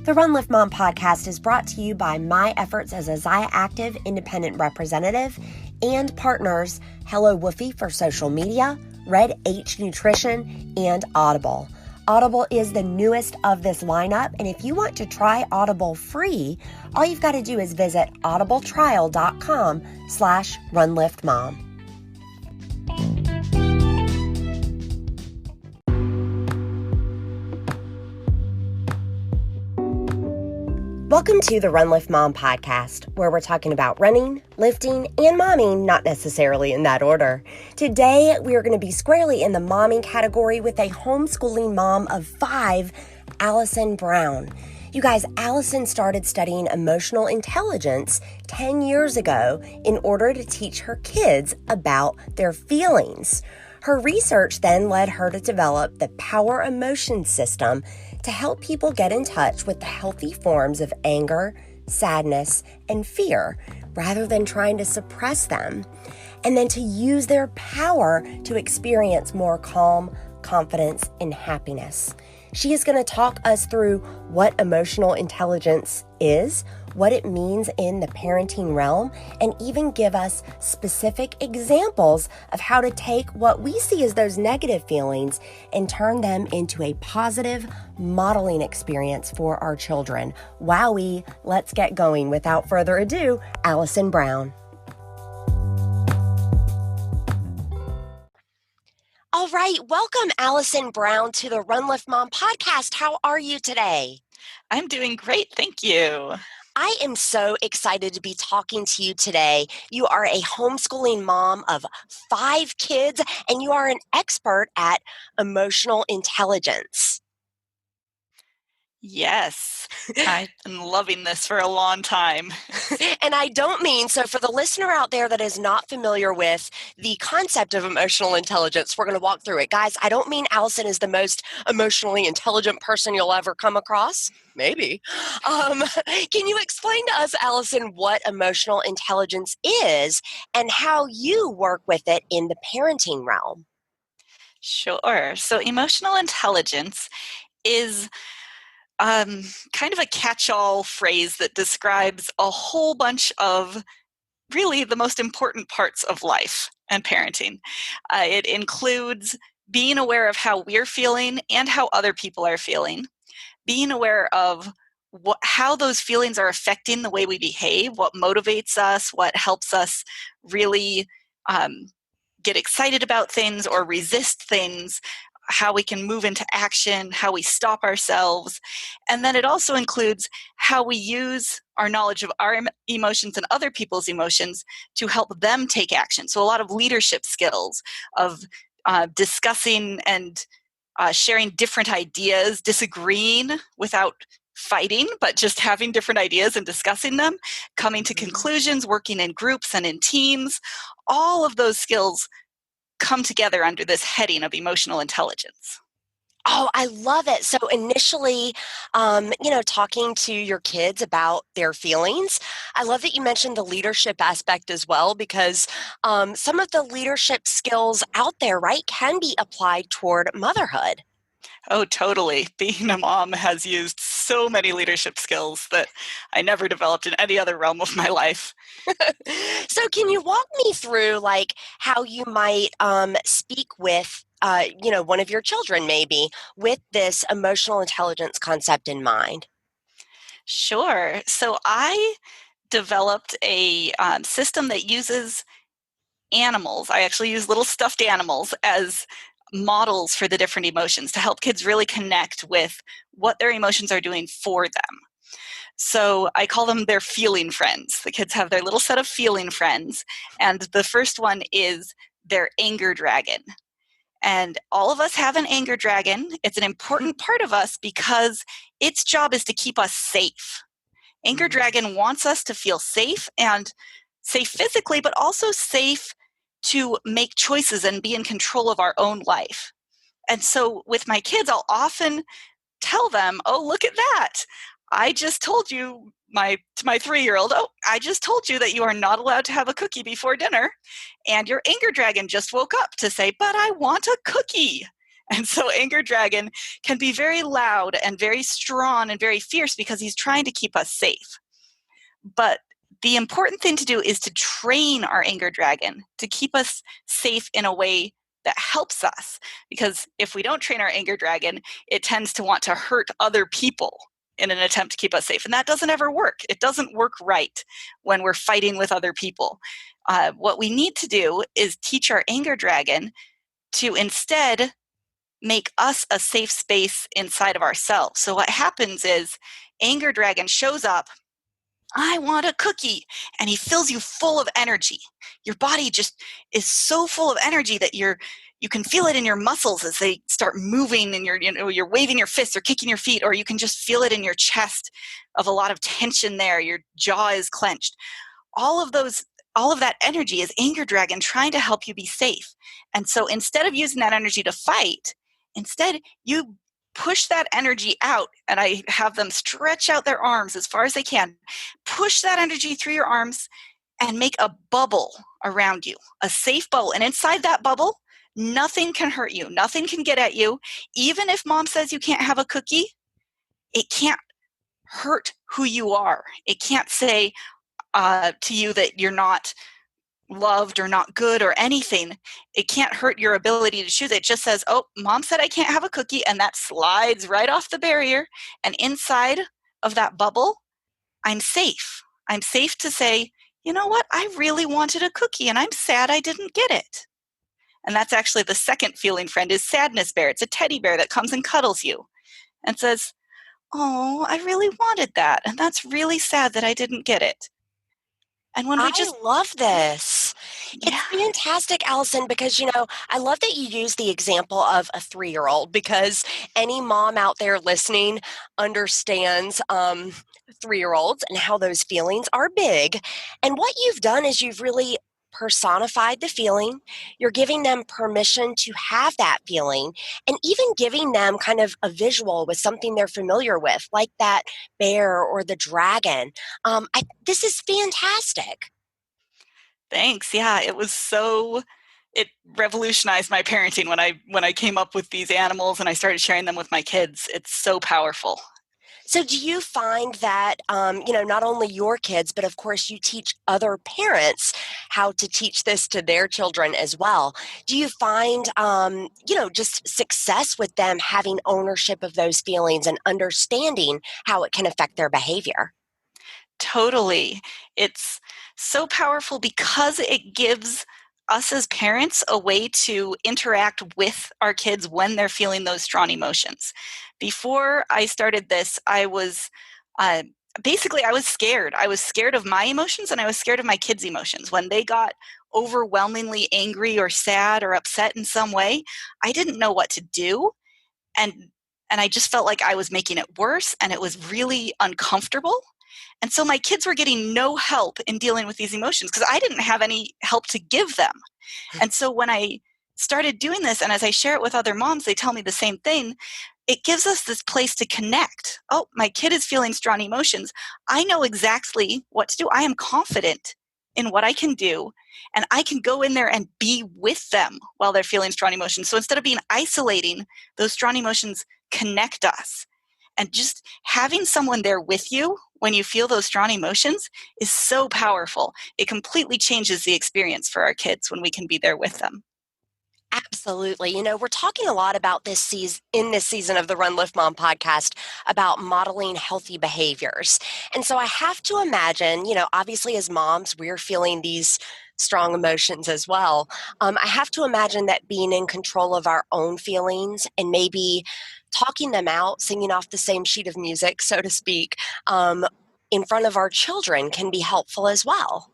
The Run Lift Mom podcast is brought to you by my efforts as a Zia Active independent representative and partners Hello Woofie for social media, Red H Nutrition, and Audible. Audible is the newest of this lineup, and if you want to try Audible free, all you've got to do is visit audibletrial.com/runliftmom. Welcome to the Run Lift Mom podcast, where we're talking about running, lifting, and momming, not necessarily in that order. Today, we are going to be squarely in the momming category with a homeschooling mom of 5, Alison Brown. You guys, Alison started studying emotional intelligence 10 years ago in order to teach her kids about their feelings. Her research then led her to develop the Power Emotion System to help people get in touch with the healthy forms of anger, sadness, and fear, rather than trying to suppress them, and then to use their power to experience more calm, confidence, and happiness. She is going to talk us through what emotional intelligence is, what it means in the parenting realm, and even give us specific examples of how to take what we see as those negative feelings and turn them into a positive modeling experience for our children. Wowee, let's get going. Without further ado, Alison Brown. All right, welcome Alison Brown to the Run Lift Mom podcast. How are you today? I'm doing great, thank you. I am so excited to be talking to you today. You are a homeschooling mom of 5 kids, and you are an expert at emotional intelligence. Yes, I've been loving this for a long time. And I don't mean, so for the listener out there that is not familiar with the concept of emotional intelligence, we're going to walk through it. Guys, I don't mean Alison is the most emotionally intelligent person you'll ever come across. Maybe. Can you explain to us, Alison, what emotional intelligence is and how you work with it in the parenting realm? Sure. So emotional intelligence is kind of a catch-all phrase that describes a whole bunch of really the most important parts of life and parenting. It includes being aware of how we're feeling and how other people are feeling, being aware of how those feelings are affecting the way we behave, what motivates us, what helps us really get excited about things or resist things, how we can move into action, how we stop ourselves. And then it also includes how we use our knowledge of our emotions and other people's emotions to help them take action. So a lot of leadership skills of discussing and sharing different ideas, disagreeing without fighting, but just having different ideas and discussing them, coming to conclusions, working in groups and in teams. All of those skills come together under this heading of emotional intelligence. Oh, I love it. So initially, talking to your kids about their feelings, I love that you mentioned the leadership aspect as well, because some of the leadership skills out there, right, can be applied toward motherhood. Oh, totally. Being a mom has used so many leadership skills that I never developed in any other realm of my life. So can you walk me through how you might speak with one of your children maybe with this emotional intelligence concept in mind? Sure. So I developed a system that uses animals. I actually use little stuffed animals as models for the different emotions to help kids really connect with what their emotions are doing for them. So I call them their feeling friends. The kids have their little set of feeling friends. And the first one is their anger dragon. And all of us have an anger dragon. It's an important part of us because its job is to keep us safe. Anger dragon wants us to feel safe, and safe physically, but also safe to make choices and be in control of our own life. And so with my kids, I'll often tell them, oh, look at that. I just told you, to my 3-year-old, oh, I just told you that you are not allowed to have a cookie before dinner. And your anger dragon just woke up to say, but I want a cookie. And so Anger Dragon can be very loud and very strong and very fierce because he's trying to keep us safe. But the important thing to do is to train our Anger Dragon to keep us safe in a way that helps us. Because if we don't train our Anger Dragon, it tends to want to hurt other people in an attempt to keep us safe. And that doesn't ever work. It doesn't work right when we're fighting with other people. What we need to do is teach our Anger Dragon to instead make us a safe space inside of ourselves. So what happens is Anger Dragon shows up, I want a cookie. And he fills you full of energy. Your body just is so full of energy that you can feel it in your muscles as they start moving, and you're waving your fists or kicking your feet, or you can just feel it in your chest of a lot of tension there. Your jaw is clenched. All of that energy is Anger Dragon trying to help you be safe. And so instead of using that energy to fight, instead you push that energy out, and I have them stretch out their arms as far as they can. Push that energy through your arms and make a bubble around you, a safe bubble. And inside that bubble, nothing can hurt you. Nothing can get at you. Even if mom says you can't have a cookie, it can't hurt who you are. It can't say to you that you're not loved or not good or anything. It can't hurt your ability to choose. It just says, oh, mom said I can't have a cookie, and that slides right off the barrier. And inside of that bubble, I'm safe. I'm safe to say, you know what? I really wanted a cookie, and I'm sad I didn't get it. And that's actually the second feeling friend, is Sadness Bear. It's a teddy bear that comes and cuddles you and says, oh, I really wanted that, and that's really sad that I didn't get it. And when we I just, love this. It's yeah, fantastic, Allison, because, I love that you use the example of a 3-year-old, because any mom out there listening understands 3-year-olds and how those feelings are big. And what you've done is you've really personified the feeling. You're giving them permission to have that feeling, and even giving them kind of a visual with something they're familiar with, like that bear or the dragon. This is fantastic. thanks. Yeah, it revolutionized my parenting when I came up with these animals and I started sharing them with my kids. It's so powerful. So, do you find that, not only your kids, but of course you teach other parents how to teach this to their children as well? Do you find, just success with them having ownership of those feelings and understanding how it can affect their behavior? Totally. It's so powerful because it gives us as parents a way to interact with our kids when they're feeling those strong emotions. Before I started this, I was I was scared. I was scared of my emotions, and I was scared of my kids' emotions. When they got overwhelmingly angry or sad or upset in some way, I didn't know what to do. And and I just felt like I was making it worse, and it was really uncomfortable. And so my kids were getting no help in dealing with these emotions because I didn't have any help to give them. And so when I started doing this, and as I share it with other moms, they tell me the same thing. It gives us this place to connect. Oh, my kid is feeling strong emotions. I know exactly what to do. I am confident in what I can do, and I can go in there and be with them while they're feeling strong emotions. So instead of being isolating, those strong emotions connect us. And just having someone there with you when you feel those strong emotions is so powerful. It completely changes the experience for our kids when we can be there with them. Absolutely. We're talking a lot about this season in this season of the Run Lift Mom podcast about modeling healthy behaviors. And so I have to imagine, obviously as moms, we're feeling these strong emotions as well. I have to imagine that being in control of our own feelings and maybe talking them out, singing off the same sheet of music, so to speak, in front of our children can be helpful as well.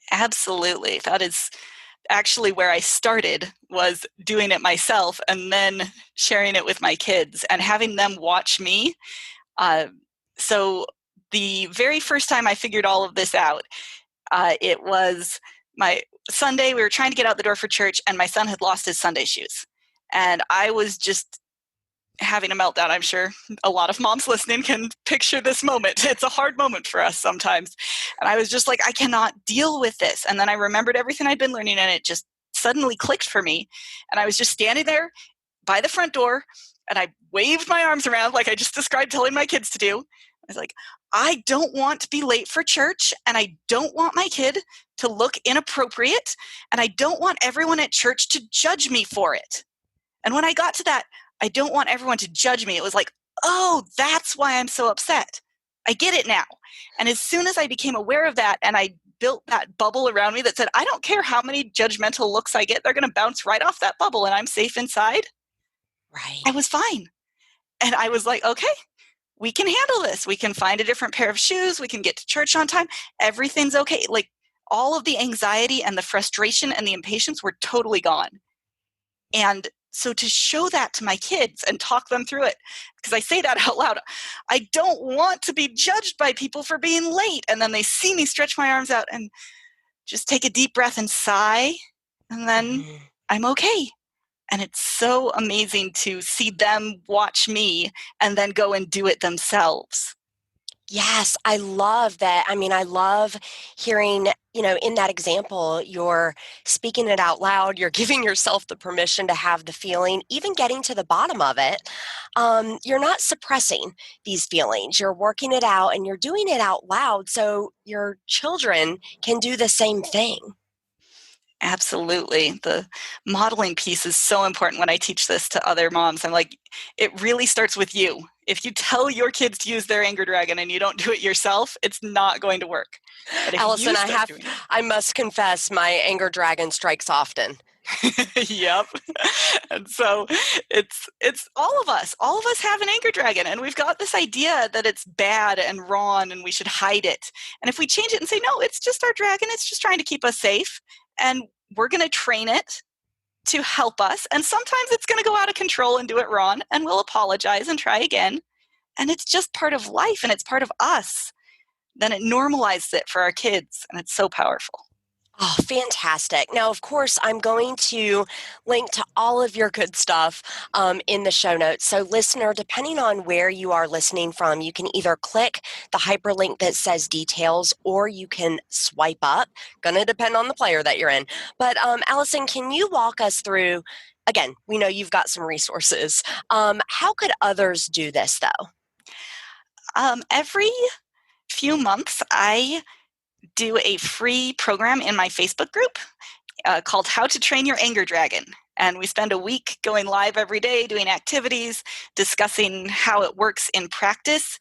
Absolutely. That is actually where I started, was doing it myself and then sharing it with my kids and having them watch me. Uh, so the very first time I figured all of this out, it was my Sunday. We were trying to get out the door for church, and my son had lost his Sunday shoes. And I was just having a meltdown. I'm sure a lot of moms listening can picture this moment. It's a hard moment for us sometimes. And I was just like, I cannot deal with this. And then I remembered everything I'd been learning, and it just suddenly clicked for me. And I was just standing there by the front door and I waved my arms around like I just described telling my kids to do. I was like, I don't want to be late for church, and I don't want my kid to look inappropriate, and I don't want everyone at church to judge me for it. And when I got to that, I don't want everyone to judge me, it was like, oh, that's why I'm so upset. I get it now. And as soon as I became aware of that and I built that bubble around me that said, I don't care how many judgmental looks I get, they're going to bounce right off that bubble and I'm safe inside. Right. I was fine. And I was like, okay, we can handle this. We can find a different pair of shoes. We can get to church on time. Everything's okay. Like all of the anxiety and the frustration and the impatience were totally gone. And so to show that to my kids and talk them through it, because I say that out loud, I don't want to be judged by people for being late. And then they see me stretch my arms out and just take a deep breath and sigh. And then I'm okay. And it's so amazing to see them watch me and then go and do it themselves. Yes, I love that. I mean, I love hearing, in that example, you're speaking it out loud, you're giving yourself the permission to have the feeling, even getting to the bottom of it. You're not suppressing these feelings. You're working it out and you're doing it out loud so your children can do the same thing. Absolutely. The modeling piece is so important when I teach this to other moms. I'm like, it really starts with you. If you tell your kids to use their anger dragon and you don't do it yourself, it's not going to work. Allison, I must confess, my anger dragon strikes often. Yep. And so it's all of us. All of us have an anger dragon, and we've got this idea that it's bad and wrong and we should hide it. And if we change it and say, no, it's just our dragon, it's just trying to keep us safe, and we're going to train it to help us. And sometimes it's going to go out of control and do it wrong, and we'll apologize and try again. And it's just part of life and it's part of us. Then it normalizes it for our kids, and it's so powerful. Oh, fantastic. Now, of course, I'm going to link to all of your good stuff in the show notes. So, listener, depending on where you are listening from, you can either click the hyperlink that says details or you can swipe up. Going to depend on the player that you're in. But, Alison, can you walk us through, again, we know you've got some resources. How could others do this, though? Every few months, I do a free program in my Facebook group called How to Train Your Anger Dragon. And we spend a week going live every day, doing activities, discussing how it works in practice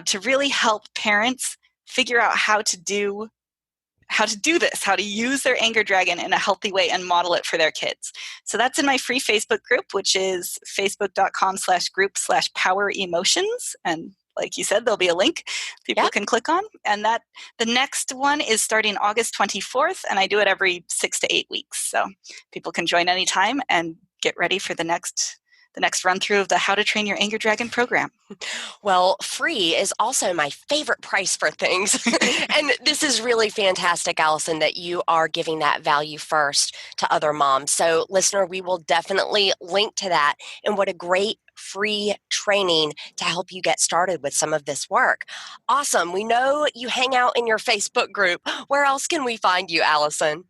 to really help parents figure out how to do this, how to use their anger dragon in a healthy way and model it for their kids. So that's in my free Facebook group, which is facebook.com/group/poweremotions. And like you said, there'll be a link people can click on. And that the next one is starting August 24th, and I do it every 6 to 8 weeks. So people can join anytime and get ready for the next run through of the How to Train Your Anger Dragon program. Well, free is also my favorite price for things. And this is really fantastic, Alison, that you are giving that value first to other moms. So, listener, we will definitely link to that. And what a great free training to help you get started with some of this work. Awesome. We know you hang out in your Facebook group. Where else can we find you, Alison?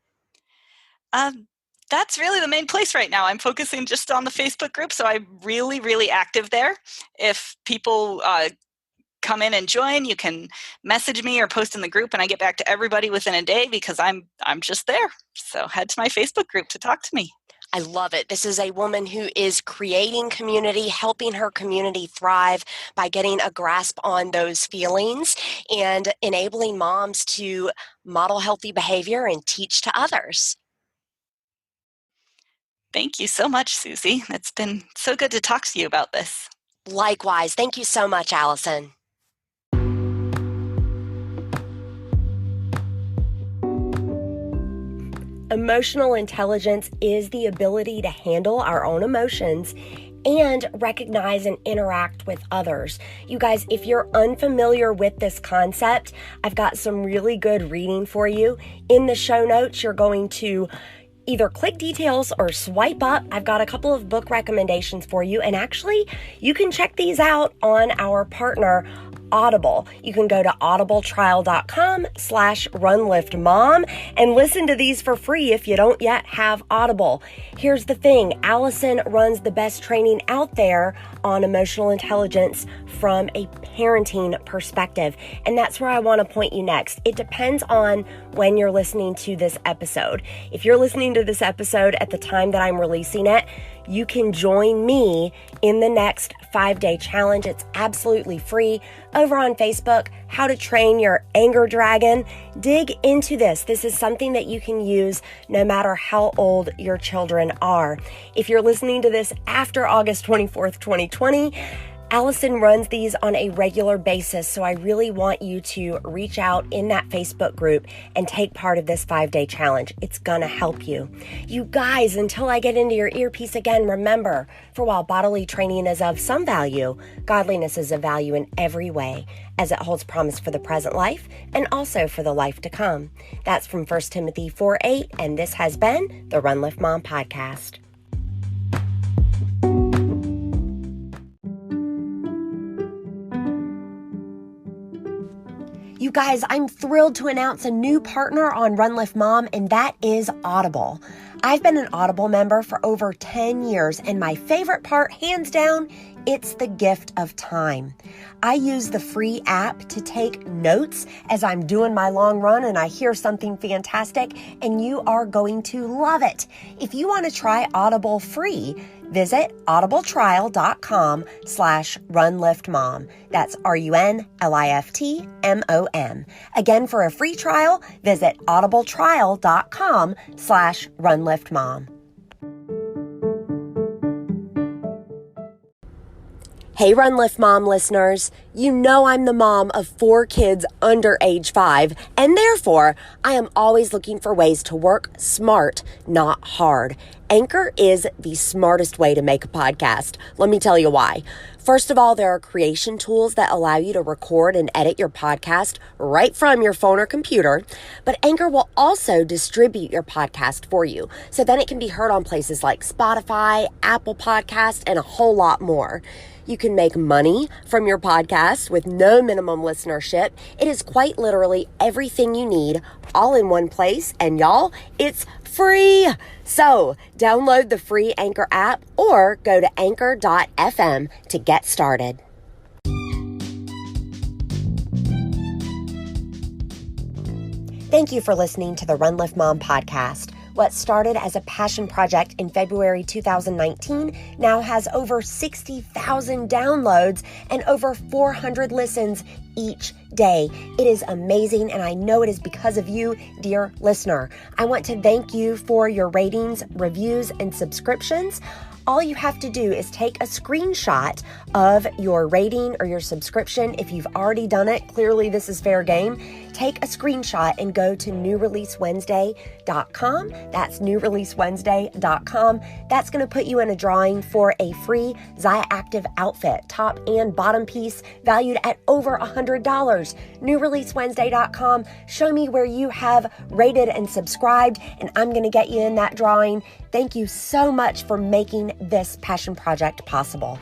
That's really the main place right now. I'm focusing just on the Facebook group, so I'm really, really active there. If people come in and join, you can message me or post in the group, and I get back to everybody within a day because I'm just there. So head to my Facebook group to talk to me. I love it. This is a woman who is creating community, helping her community thrive by getting a grasp on those feelings and enabling moms to model healthy behavior and teach to others. Thank you so much, Susie. It's been so good to talk to you about this. Likewise. Thank you so much, Alison. Emotional intelligence is the ability to handle our own emotions and recognize and interact with others. You guys, if you're unfamiliar with this concept, I've got some really good reading for you. In the show notes, you're going to either click details or swipe up. I've got a couple of book recommendations for you. And actually, you can check these out on our partner, Audible. You can go to audibletrial.com/runliftmom and listen to these for free if you don't yet have Audible. Here's the thing, Alison runs the best training out there on emotional intelligence from a parenting perspective. And that's where I want to point you next. It depends on when you're listening to this episode. If you're listening to this episode at the time that I'm releasing it, you can join me in the next 5-day challenge. It's absolutely free over on Facebook, How to Train Your Anger Dragon. Dig into this. This is something that you can use no matter how old your children are. If you're listening to this after August 24th, 2020, Alison runs these on a regular basis, so I really want you to reach out in that Facebook group and take part of this 5-day challenge. It's gonna help you. You guys, until I get into your earpiece again, remember, for while bodily training is of some value, godliness is of value in every way, as it holds promise for the present life and also for the life to come. That's from 1 Timothy 4:8, and this has been the Run Lift Mom podcast. You guys, I'm thrilled to announce a new partner on Run Lift Mom, and that is Audible. I've been an Audible member for over 10 years, and my favorite part, hands down, it's the gift of time. I use the free app to take notes as I'm doing my long run and I hear something fantastic, and you are going to love it. If you want to try Audible free, visit audibletrial.com/runliftmom. That's RUNLIFTMOM. Again, for a free trial, visit audibletrial.com/runliftmom. Hey, Run Lift Mom listeners, you know I'm the mom of 4 kids under age 5, and therefore I am always looking for ways to work smart, not hard. Anchor is the smartest way to make a podcast. Let me tell you why. First of all, there are creation tools that allow you to record and edit your podcast right from your phone or computer, but Anchor will also distribute your podcast for you, so then it can be heard on places like Spotify, Apple Podcasts, and a whole lot more. You can make money from your podcast with no minimum listenership. It is quite literally everything you need all in one place. And y'all, it's free. So download the free Anchor app or go to anchor.fm to get started. Thank you for listening to the Run Lift Mom podcast. What started as a passion project in February 2019 now has over 60,000 downloads and over 400 listens each day. It is amazing, and I know it is because of you, dear listener. I want to thank you for your ratings, reviews, and subscriptions. All you have to do is take a screenshot of your rating or your subscription. If you've already done it, clearly this is fair game. Take a screenshot and go to newreleasewednesday.com. That's newreleasewednesday.com. That's going to put you in a drawing for a free Zaya Active outfit, top and bottom piece, valued at over $100. Newreleasewednesday.com. Show me where you have rated and subscribed, and I'm going to get you in that drawing. Thank you so much for making this passion project possible.